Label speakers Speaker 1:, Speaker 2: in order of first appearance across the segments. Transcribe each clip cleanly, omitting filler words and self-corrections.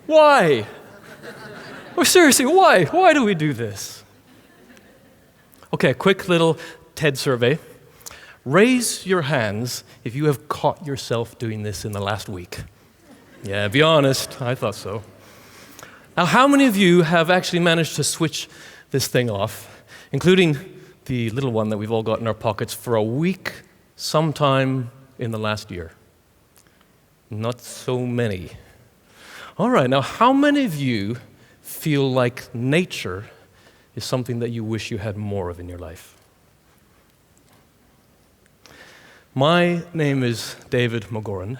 Speaker 1: Why? Oh, seriously, why? Why do we do this? Okay, a quick little TED survey. Raise your hands if you have caught yourself doing this in the last week. Yeah, be honest, I thought so. Now, how many of you have actually managed to switch this thing off, including the little one that we've all got in our pockets, for a week sometime in the last year? Not so many. All right, now how many of you feel like nature is something that you wish you had more of in your life? My name is David McGoran,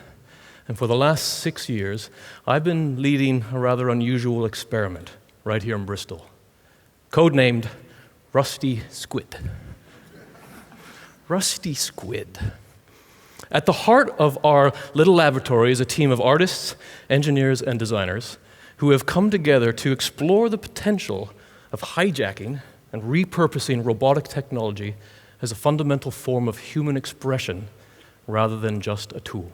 Speaker 1: and for the last 6 years, I've been leading a rather unusual experiment right here in Bristol, codenamed Rusty Squid. Rusty Squid. At the heart of our little laboratory is a team of artists, engineers, and designers who have come together to explore the potential of hijacking and repurposing robotic technology as a fundamental form of human expression rather than just a tool.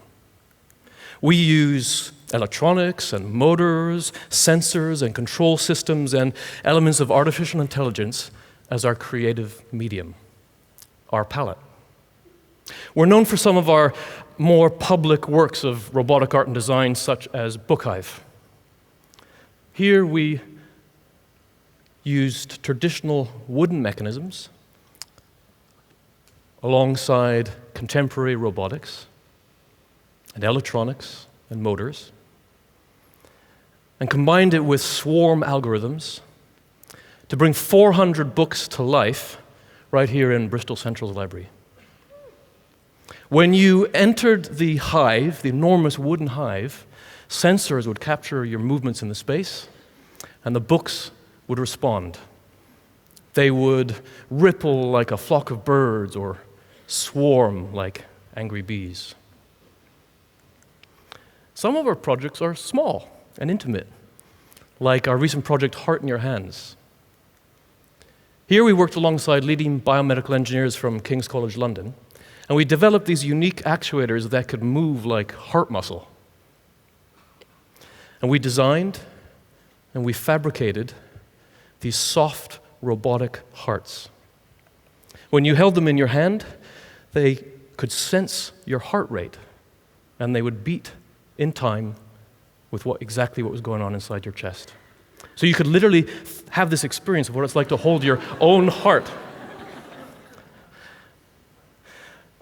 Speaker 1: We use electronics and motors, sensors and control systems and elements of artificial intelligence as our creative medium, our palette. We're known for some of our more public works of robotic art and design, such as Bookhive. Here we used traditional wooden mechanisms alongside contemporary robotics and electronics and motors, and combined it with swarm algorithms to bring 400 books to life right here in Bristol Central's library. When you entered the hive, the enormous wooden hive, sensors would capture your movements in the space, and the books would respond. They would ripple like a flock of birds or swarm like angry bees. Some of our projects are small and intimate, like our recent project Heart in Your Hands. Here we worked alongside leading biomedical engineers from King's College London, and we developed these unique actuators that could move like heart muscle. And we designed and we fabricated these soft robotic hearts. When you held them in your hand, they could sense your heart rate, and they would beat in time with exactly what was going on inside your chest. So you could literally have this experience of what it's like to hold your own heart.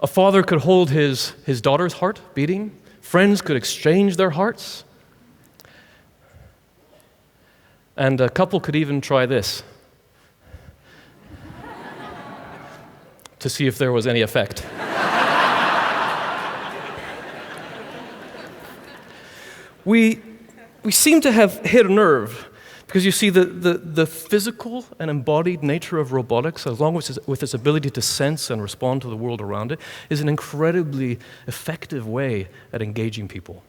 Speaker 1: A father could hold his daughter's heart beating. Friends could exchange their hearts. And a couple could even try this to see if there was any effect. We seem to have hit a nerve, because you see, the physical and embodied nature of robotics, along with its ability to sense and respond to the world around it, is an incredibly effective way at engaging people.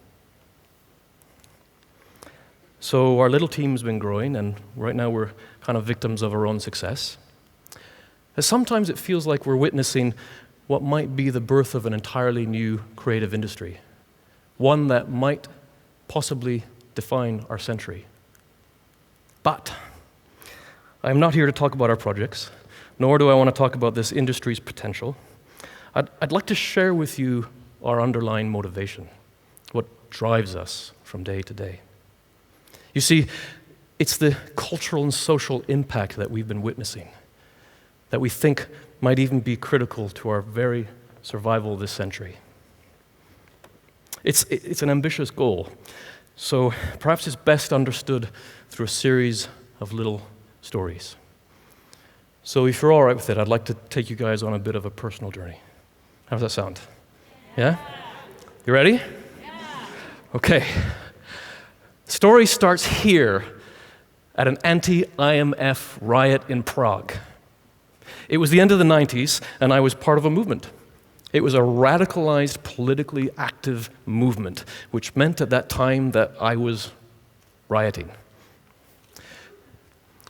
Speaker 1: So our little team's been growing, and right now we're kind of victims of our own success. And sometimes it feels like we're witnessing what might be the birth of an entirely new creative industry, one that might possibly define our century. But I'm not here to talk about our projects, nor do I want to talk about this industry's potential. I'd like to share with you our underlying motivation, what drives us from day to day. You see, it's the cultural and social impact that we've been witnessing that we think might even be critical to our very survival this century. It's an ambitious goal, so perhaps it's best understood through a series of little stories. So if you're all right with it, I'd like to take you guys on a bit of a personal journey. How does that sound? Yeah? You ready? Yeah. Okay. The story starts here at an anti-IMF riot in Prague. It was the end of the 90s, and I was part of a movement. It was a radicalized, politically active movement, which meant at that time that I was rioting.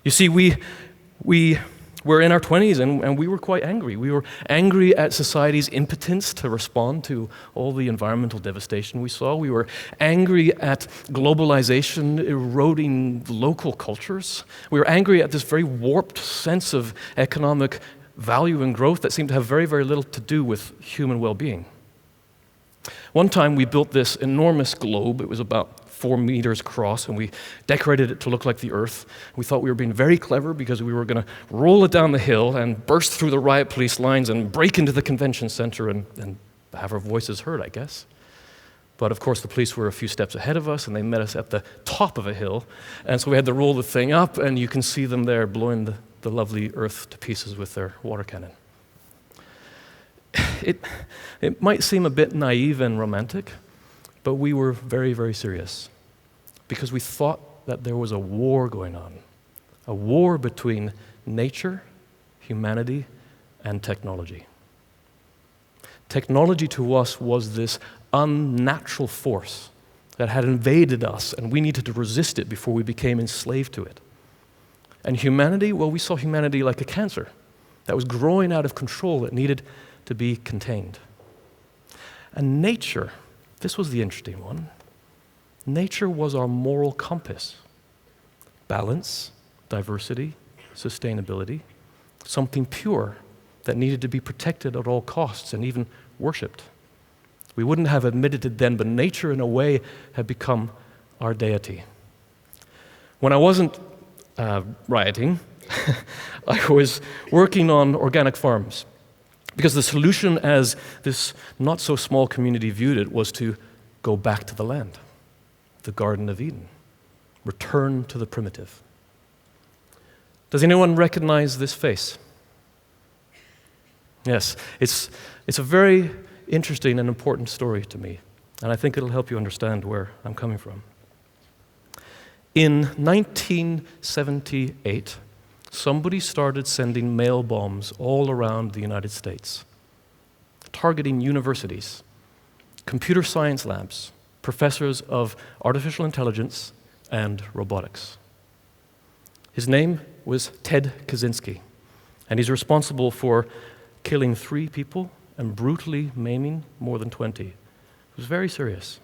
Speaker 1: You see, we We're in our 20s, and we were quite angry. We were angry at society's impotence to respond to all the environmental devastation we saw. We were angry at globalization eroding local cultures. We were angry at this very warped sense of economic value and growth that seemed to have very, very little to do with human well-being. One time we built this enormous globe. It was about 4 meters across, and we decorated it to look like the Earth. We thought we were being very clever because we were going to roll it down the hill and burst through the riot police lines and break into the convention center and have our voices heard, I guess. But of course, the police were a few steps ahead of us, and they met us at the top of a hill. And so we had to roll the thing up, and you can see them there blowing the lovely Earth to pieces with their water cannon. It might seem a bit naive and romantic, but we were very, very serious because we thought that there was a war going on, a war between nature, humanity, and technology. Technology to us was this unnatural force that had invaded us, and we needed to resist it before we became enslaved to it. And humanity, well, we saw humanity like a cancer that was growing out of control that needed to be contained. And nature, this was the interesting one. Nature was our moral compass. Balance, diversity, sustainability, something pure that needed to be protected at all costs and even worshipped. We wouldn't have admitted it then, but nature in a way had become our deity. When I wasn't rioting, I was working on organic farms. Because the solution, as this not-so-small community viewed it, was to go back to the land, the Garden of Eden, return to the primitive. Does anyone recognize this face? Yes, it's a very interesting and important story to me, and I think it'll help you understand where I'm coming from. In 1978, somebody started sending mail bombs all around the United States, targeting universities, computer science labs, professors of artificial intelligence and robotics. His name was Ted Kaczynski, and he's responsible for killing 3 people and brutally maiming more than 20. It was very serious.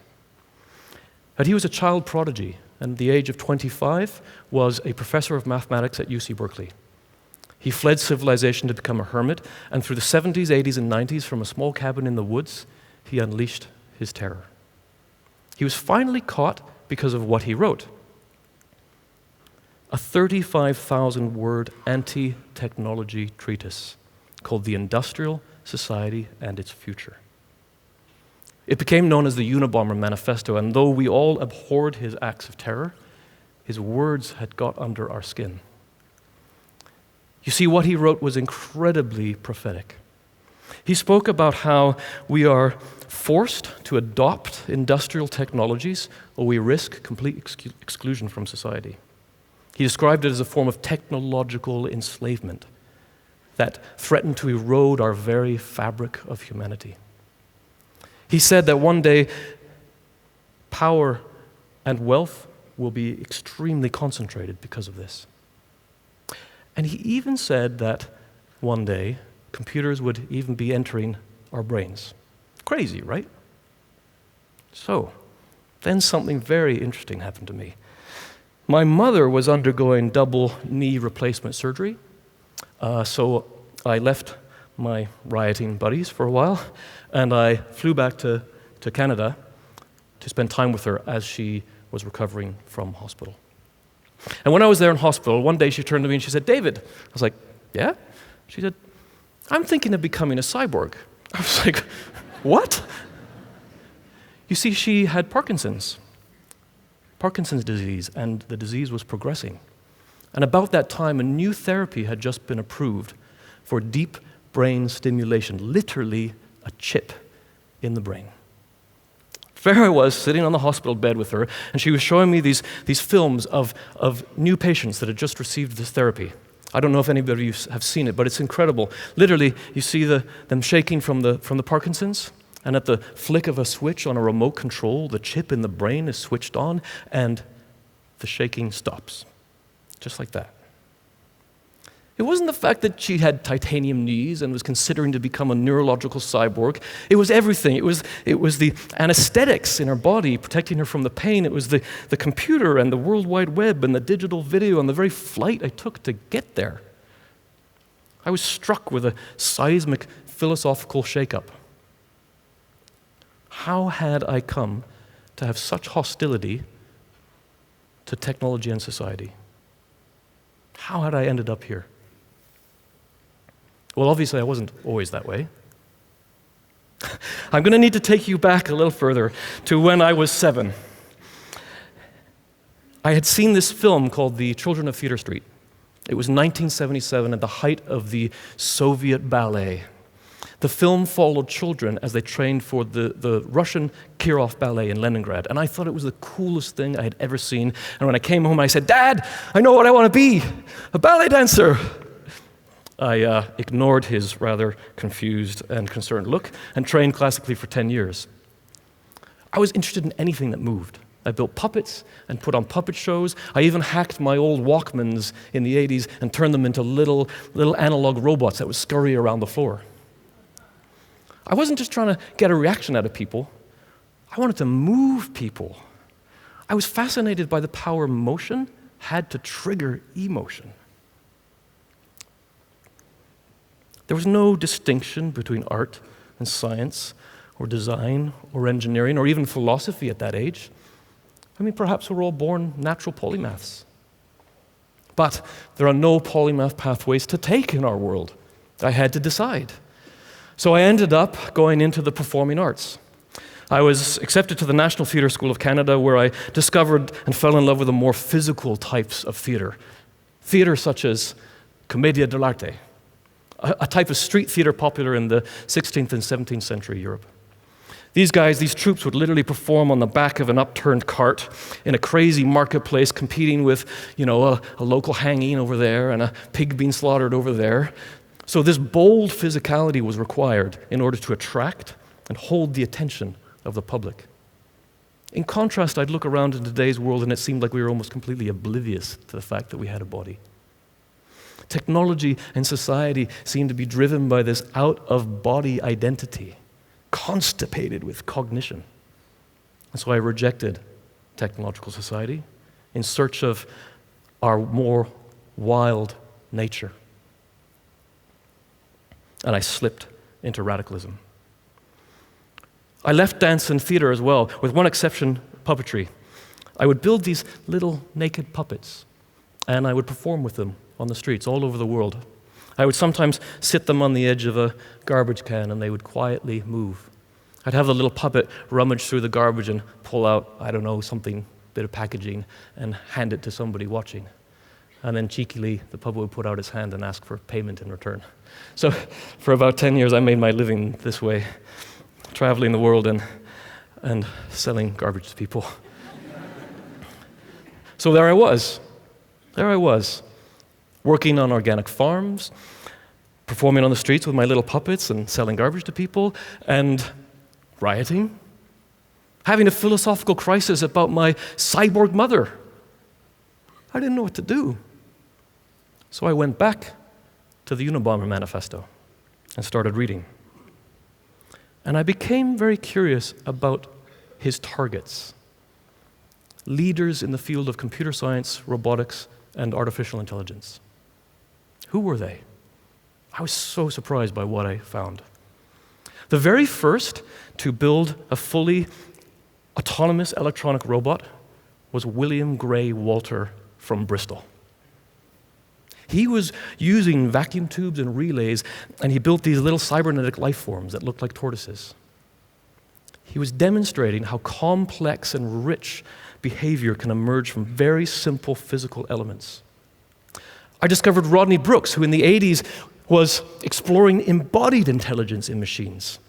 Speaker 1: But he was a child prodigy, and at the age of 25 was a professor of mathematics at UC Berkeley. He fled civilization to become a hermit, and through the 70s, 80s, and 90s, from a small cabin in the woods, he unleashed his terror. He was finally caught because of what he wrote. A 35,000-word anti-technology treatise called The Industrial Society and Its Future. It became known as the Unabomber Manifesto, and though we all abhorred his acts of terror, his words had got under our skin. You see, what he wrote was incredibly prophetic. He spoke about how we are forced to adopt industrial technologies or we risk complete exclusion from society. He described it as a form of technological enslavement that threatened to erode our very fabric of humanity. He said that one day power and wealth will be extremely concentrated because of this. And he even said that one day computers would even be entering our brains. Crazy, right? So, then something very interesting happened to me. My mother was undergoing double knee replacement surgery, so I left my rioting buddies for a while, and I flew back to Canada to spend time with her as she was recovering from hospital. And when I was there in hospital, one day she turned to me and she said, "David." I was like, "Yeah?" She said, "I'm thinking of becoming a cyborg." I was like, "What?" You see, she had Parkinson's disease, and the disease was progressing. And about that time, a new therapy had just been approved for deep brain stimulation, literally a chip in the brain. There I was, sitting on the hospital bed with her, and she was showing me these films of new patients that had just received this therapy. I don't know if anybody of you have seen it, but it's incredible. Literally, you see them shaking from the Parkinson's, and at the flick of a switch on a remote control, the chip in the brain is switched on, and the shaking stops. Just like that. It wasn't the fact that she had titanium knees and was considering to become a neurological cyborg. It was everything. It was the anesthetics in her body protecting her from the pain. It was the computer and the World Wide Web and the digital video and the very flight I took to get there. I was struck with a seismic philosophical shakeup. How had I come to have such hostility to technology and society? How had I ended up here? Well, obviously, I wasn't always that way. I'm going to need to take you back a little further to when I was 7. I had seen this film called The Children of Theatre Street. It was 1977 at the height of the Soviet ballet. The film followed children as they trained for the Russian Kirov Ballet in Leningrad, and I thought it was the coolest thing I had ever seen. And when I came home, I said, "Dad, I know what I want to be, a ballet dancer." I ignored his rather confused and concerned look and trained classically for 10 years. I was interested in anything that moved. I built puppets and put on puppet shows. I even hacked my old Walkmans in the 80s and turned them into little analog robots that would scurry around the floor. I wasn't just trying to get a reaction out of people. I wanted to move people. I was fascinated by the power motion had to trigger emotion. There was no distinction between art and science or design or engineering or even philosophy at that age. I mean, perhaps we're all born natural polymaths. But there are no polymath pathways to take in our world. I had to decide. So I ended up going into the performing arts. I was accepted to the National Theatre School of Canada, where I discovered and fell in love with the more physical types of theatre. Theatre such as commedia dell'arte, a type of street theatre popular in the 16th and 17th century Europe. These guys, these troupes would literally perform on the back of an upturned cart in a crazy marketplace, competing with, a local hanging over there and a pig being slaughtered over there. So this bold physicality was required in order to attract and hold the attention of the public. In contrast, I'd look around in today's world and it seemed like we were almost completely oblivious to the fact that we had a body. Technology and society seemed to be driven by this out-of-body identity, constipated with cognition. And so I rejected technological society in search of our more wild nature. And I slipped into radicalism. I left dance and theater as well, with one exception, puppetry. I would build these little naked puppets, and I would perform with them on the streets all over the world. I would sometimes sit them on the edge of a garbage can, and they would quietly move. I'd have the little puppet rummage through the garbage and pull out, something, bit of packaging, and hand it to somebody watching. And then cheekily, the puppet would put out his hand and ask for payment in return. So for about 10 years, I made my living this way, traveling the world and selling garbage to people. So there I was, working on organic farms, performing on the streets with my little puppets and selling garbage to people, and rioting, having a philosophical crisis about my cyborg mother. I didn't know what to do. So I went back to the Unabomber Manifesto and started reading. And I became very curious about his targets. Leaders in the field of computer science, robotics, and artificial intelligence. Who were they? I was so surprised by what I found. The very first to build a fully autonomous electronic robot was William Gray Walter from Bristol. He was using vacuum tubes and relays, and he built these little cybernetic life forms that looked like tortoises. He was demonstrating how complex and rich behavior can emerge from very simple physical elements. I discovered Rodney Brooks, who in the 80s was exploring embodied intelligence in machines.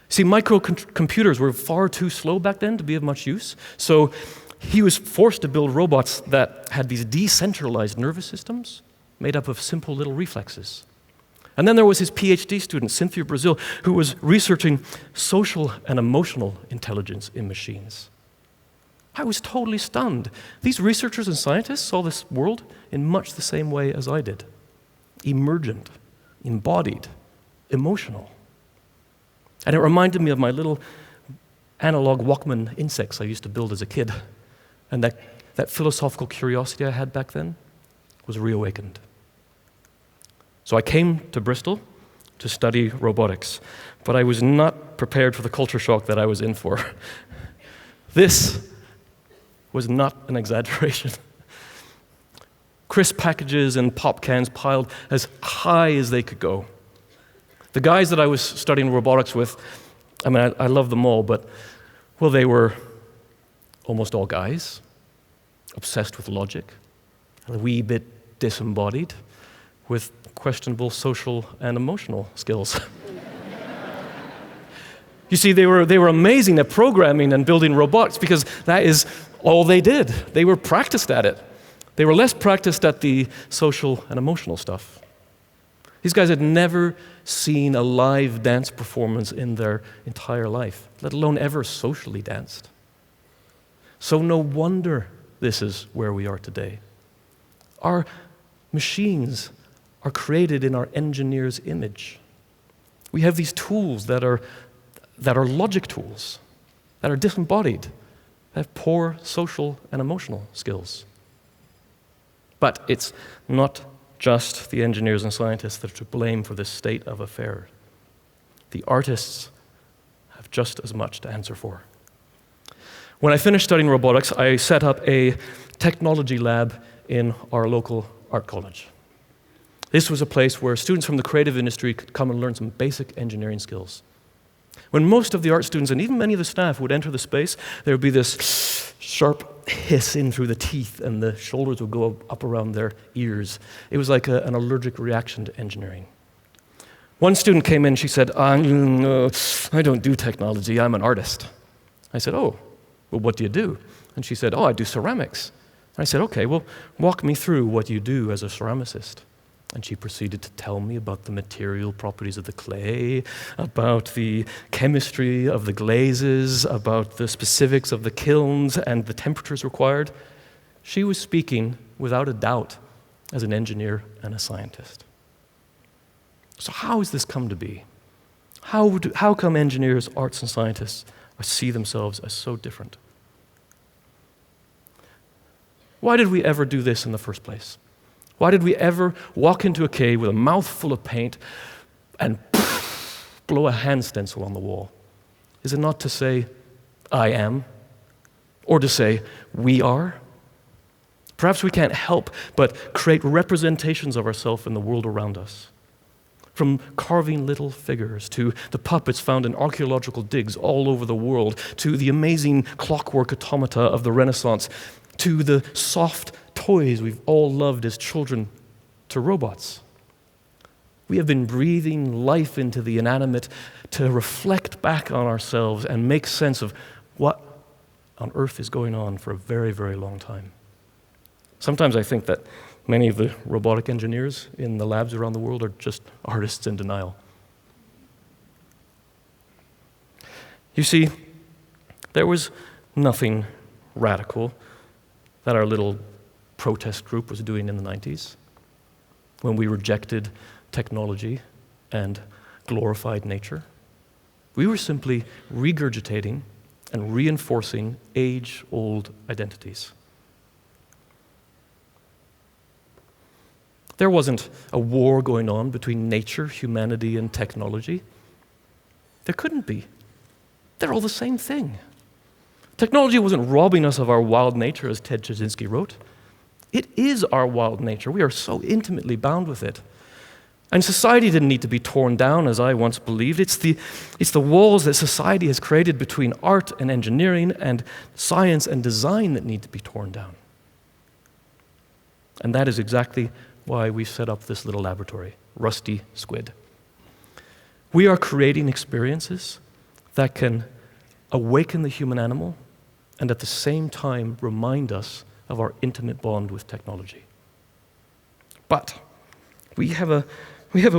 Speaker 1: See, microcomputers were far too slow back then to be of much use, so he was forced to build robots that had these decentralized nervous systems made up of simple little reflexes. And then there was his PhD student, Cynthia Brazil, who was researching social and emotional intelligence in machines. I was totally stunned. These researchers and scientists saw this world in much the same way as I did. emergent, embodied, emotional. And it reminded me of my little analog Walkman insects I used to build as a kid. And that philosophical curiosity I had back then was reawakened. So I came to Bristol to study robotics, but I was not prepared for the culture shock that I was in for. This was not an exaggeration. Crisp packages and pop cans piled as high as they could go. The guys that I was studying robotics with, I mean, I love them all, but, well, they were almost all guys, obsessed with logic, a wee bit disembodied, with questionable social and emotional skills. You see, they were amazing at programming and building robots because that is all they did. They were practiced at it. They were less practiced at the social and emotional stuff. These guys had never seen a live dance performance in their entire life, let alone ever socially danced. So no wonder this is where we are today. Our machines are created in our engineer's image. We have these tools that are logic tools, that are disembodied, that have poor social and emotional skills. But it's not just the engineers and scientists that are to blame for this state of affairs. The artists have just as much to answer for. When I finished studying robotics, I set up a technology lab in our local art college. This was a place where students from the creative industry could come and learn some basic engineering skills. When most of the art students, and even many of the staff, would enter the space, there would be this sharp hiss in through the teeth, and the shoulders would go up around their ears. It was like an allergic reaction to engineering. One student came in, she said, I don't do technology, I'm an artist. I said, oh, well, what do you do? And she said, oh, I do ceramics. I said, okay, well, walk me through what you do as a ceramicist. And she proceeded to tell me about the material properties of the clay, about the chemistry of the glazes, about the specifics of the kilns and the temperatures required. She was speaking, without a doubt, as an engineer and a scientist. So how has this come to be? How come engineers, arts, and scientists see themselves as so different? Why did we ever do this in the first place? Why did we ever walk into a cave with a mouthful of paint and blow a hand stencil on the wall? Is it not to say, I am, or to say, we are? Perhaps we can't help but create representations of ourselves in the world around us. From carving little figures, to the puppets found in archaeological digs all over the world, to the amazing clockwork automata of the Renaissance, to the soft toys we've all loved as children, to robots. We have been breathing life into the inanimate to reflect back on ourselves and make sense of what on earth is going on for a very, very long time. Sometimes I think that many of the robotic engineers in the labs around the world are just artists in denial. You see, there was nothing radical that our little protest group was doing in the 90s when we rejected technology and glorified nature. We were simply regurgitating and reinforcing age-old identities. There wasn't a war going on between nature, humanity, and technology. There couldn't be. They're all the same thing. Technology wasn't robbing us of our wild nature, as Ted Kaczynski wrote. It is our wild nature. We are so intimately bound with it. And society didn't need to be torn down, as I once believed. It's the walls that society has created between art and engineering and science and design that need to be torn down. And that is exactly why we set up this little laboratory, Rusty Squid. We are creating experiences that can awaken the human animal and at the same time remind us of our intimate bond with technology. But we have a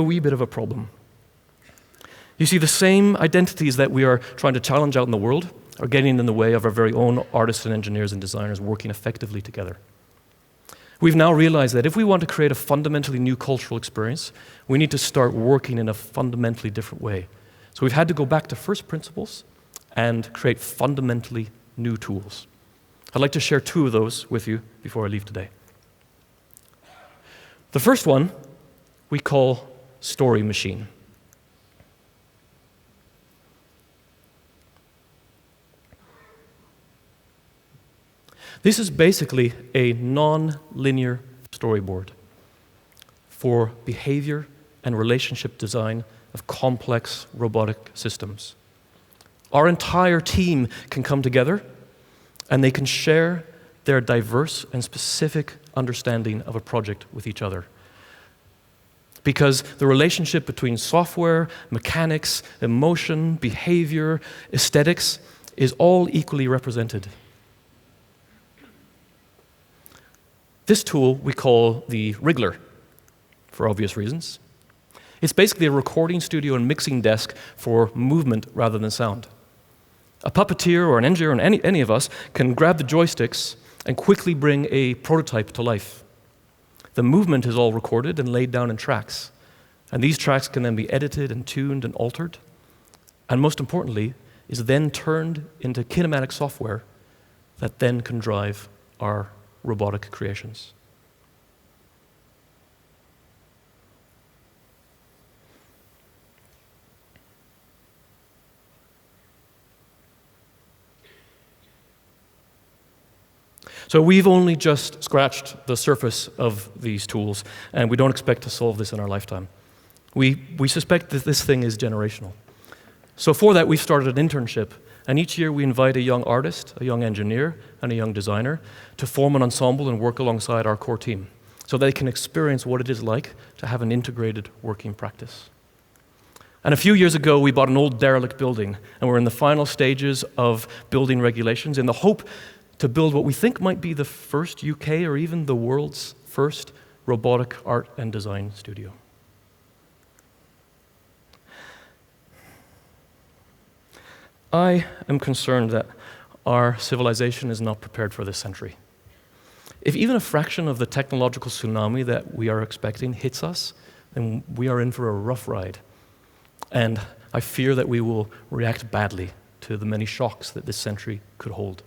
Speaker 1: wee bit of a problem. You see, the same identities that we are trying to challenge out in the world are getting in the way of our very own artists and engineers and designers working effectively together. We've now realized that if we want to create a fundamentally new cultural experience, we need to start working in a fundamentally different way. So we've had to go back to first principles and create fundamentally new tools. I'd like to share 2 of those with you before I leave today. The first one we call Story Machine. This is basically a non-linear storyboard for behavior and relationship design of complex robotic systems. Our entire team can come together and they can share their diverse and specific understanding of a project with each other. Because the relationship between software, mechanics, emotion, behavior, aesthetics is all equally represented. This tool we call the Wriggler, for obvious reasons. It's basically a recording studio and mixing desk for movement rather than sound. A puppeteer or an engineer or any of us can grab the joysticks and quickly bring a prototype to life. The movement is all recorded and laid down in tracks. And these tracks can then be edited and tuned and altered. And most importantly, is then turned into kinematic software that then can drive our robotic creations. So we've only just scratched the surface of these tools, and we don't expect to solve this in our lifetime. We suspect that this thing is generational. So for that, we've started an internship, and each year we invite a young artist, a young engineer, and a young designer to form an ensemble and work alongside our core team, so they can experience what it is like to have an integrated working practice. And a few years ago, we bought an old derelict building, and we're in the final stages of building regulations in the hope to build what we think might be the first UK or even the world's first robotic art and design studio. I am concerned that our civilization is not prepared for this century. If even a fraction of the technological tsunami that we are expecting hits us, then we are in for a rough ride. And I fear that we will react badly to the many shocks that this century could hold.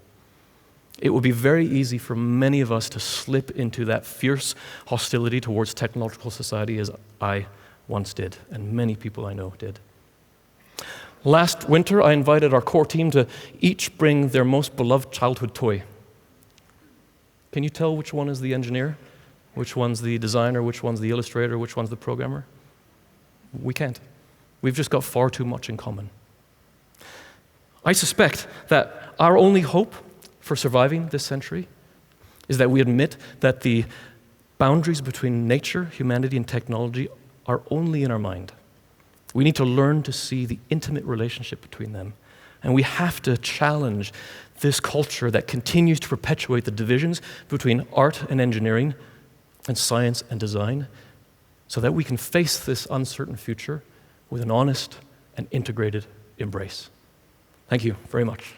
Speaker 1: It would be very easy for many of us to slip into that fierce hostility towards technological society as I once did, and many people I know did. Last winter, I invited our core team to each bring their most beloved childhood toy. Can you tell which one is the engineer, which one's the designer, which one's the illustrator, which one's the programmer? We can't. We've just got far too much in common. I suspect that our only hope for surviving this century is that we admit that the boundaries between nature, humanity, and technology are only in our mind. We need to learn to see the intimate relationship between them. And we have to challenge this culture that continues to perpetuate the divisions between art and engineering and science and design so that we can face this uncertain future with an honest and integrated embrace. Thank you very much.